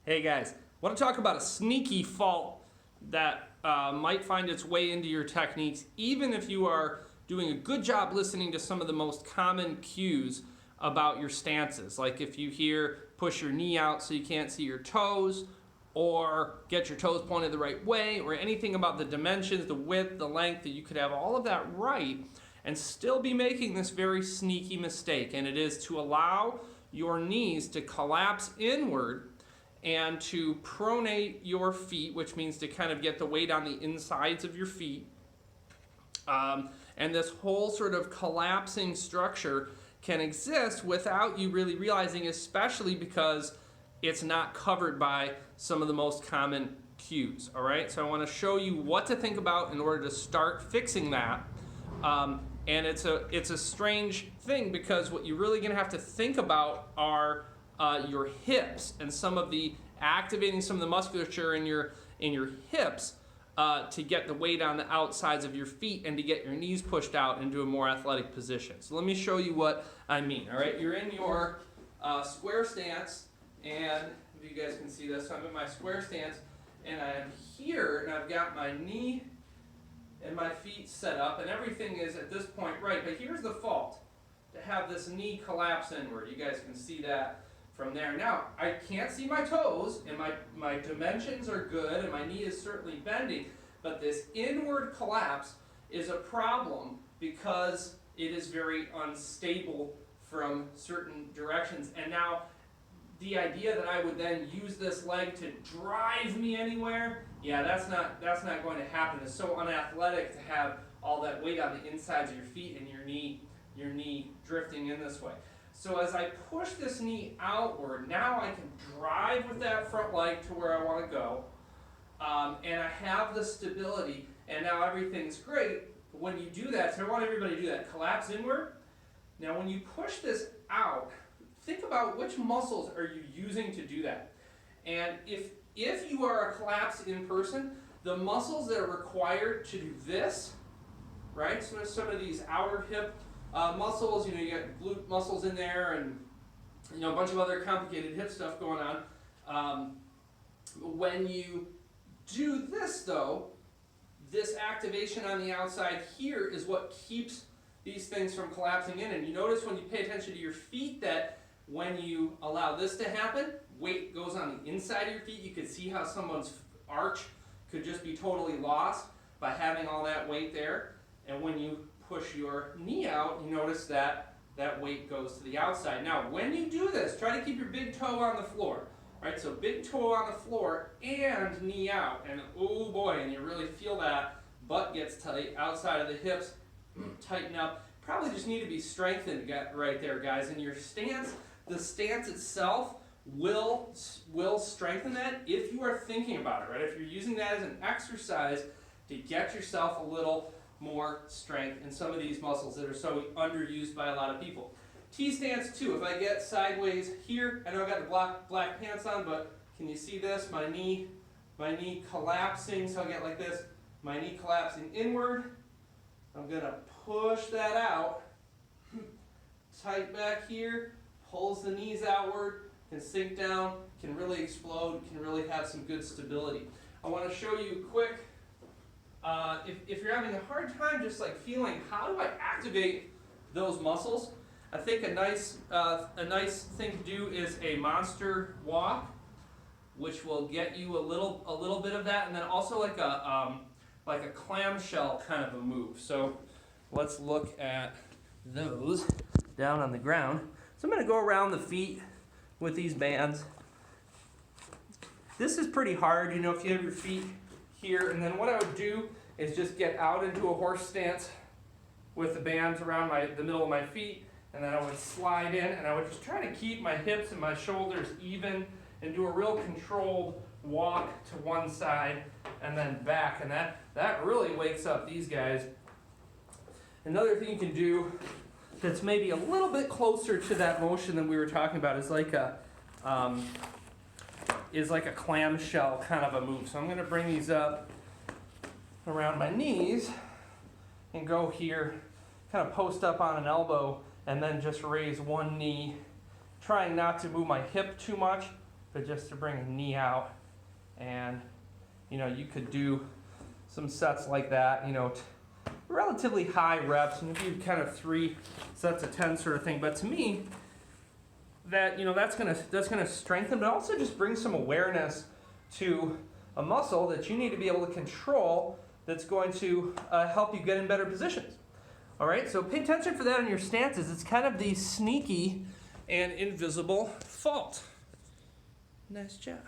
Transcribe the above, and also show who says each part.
Speaker 1: Hey guys, I want to talk about a sneaky fault that might find its way into your techniques, even if you are doing a good job listening to some of the most common cues about your stances. Like if you hear push your knee out so you can't see your toes, or get your toes pointed the right way, or anything about the dimensions, the width, the length, that you could have all of that right and still be making this very sneaky mistake. And it is to allow your knees to collapse inward and to pronate your feet, which means to kind of get the weight on the insides of your feet. And this whole sort of collapsing structure can exist without you really realizing, especially because it's not covered by some of the most common cues. All right, so I want to show you what to think about in order to start fixing that. And it's a strange thing, because what you're really going to have to think about are your hips and activating some of the musculature in your hips to get the weight on the outsides of your feet and to get your knees pushed out into a more athletic position. So let me show you what I mean. All right, you're in your square stance, and if you guys can see this, so I'm in my square stance, and I'm here, and I've got my knee and my feet set up, and everything is at this point right. But here's the fault: to have this knee collapse inward. You guys can see that from there. Now, I can't see my toes, and my dimensions are good, and my knee is certainly bending, but this inward collapse is a problem because it is very unstable from certain directions. And now, the idea that I would then use this leg to drive me anywhere, yeah, that's not going to happen. It's so unathletic to have all that weight on the insides of your feet and your knee drifting in this way. So as I push this knee outward, now I can drive with that front leg to where I want to go, and I have the stability, and now everything's great. But when you do that, so I want everybody to do that, collapse inward. Now when you push this out, think about which muscles are you using to do that. And if you are a collapsed in person, the muscles that are required to do this, right? So there's some of these outer hip muscles, you got glute muscles in there, and a bunch of other complicated hip stuff going on. When you do this though, this activation on the outside here is what keeps these things from collapsing in. And you notice when you pay attention to your feet that when you allow this to happen, weight goes on the inside of your feet. You can see how someone's arch could just be totally lost by having all that weight there. And when you push your knee out, you notice that that weight goes to the outside. Now, when you do this, try to keep your big toe on the floor. All right, so big toe on the floor and knee out. And oh boy, and you really feel that butt gets tight, outside of the hips tighten up. Probably just need to be strengthened right there, guys. And your stance, the stance itself will strengthen that if you are thinking about it, right? If you're using that as an exercise to get yourself a little more strength in some of these muscles that are so underused by a lot of people. T-stance too. If I get sideways here, I know I've got the black pants on, but can you see this? My knee collapsing, so I get like this. My knee collapsing inward. I'm gonna push that out. Tight back here, pulls the knees outward, can sink down, can really explode, can really have some good stability. I want to show you quick. If you're having a hard time just like feeling, how do I activate those muscles? I think a nice thing to do is a monster walk, which will get you a little bit of that, and then also like a clamshell kind of a move. So let's look at those down on the ground. So I'm going to go around the feet with these bands. This is pretty hard, if you have your feet here, and then what I would do is just get out into a horse stance with the bands around the middle of my feet, and then I would slide in, and I would just try to keep my hips and my shoulders even and do a real controlled walk to one side and then back, and that really wakes up these guys. Another thing you can do that's maybe a little bit closer to that motion than we were talking about is like a clamshell kind of a move. So I'm going to bring these up around my knees and go here, kind of post up on an elbow, and then just raise one knee, trying not to move my hip too much, but just to bring a knee out. And, you know, you could do some sets like that, you know, relatively high reps, and if you kind of 3 sets of 10 sort of thing. But to me, that, you know, that's gonna strengthen, but also just bring some awareness to a muscle that you need to be able to control, that's going to help you get in better positions. All right, so pay attention for that in your stances. It's kind of the sneaky and invisible fault. Nice job.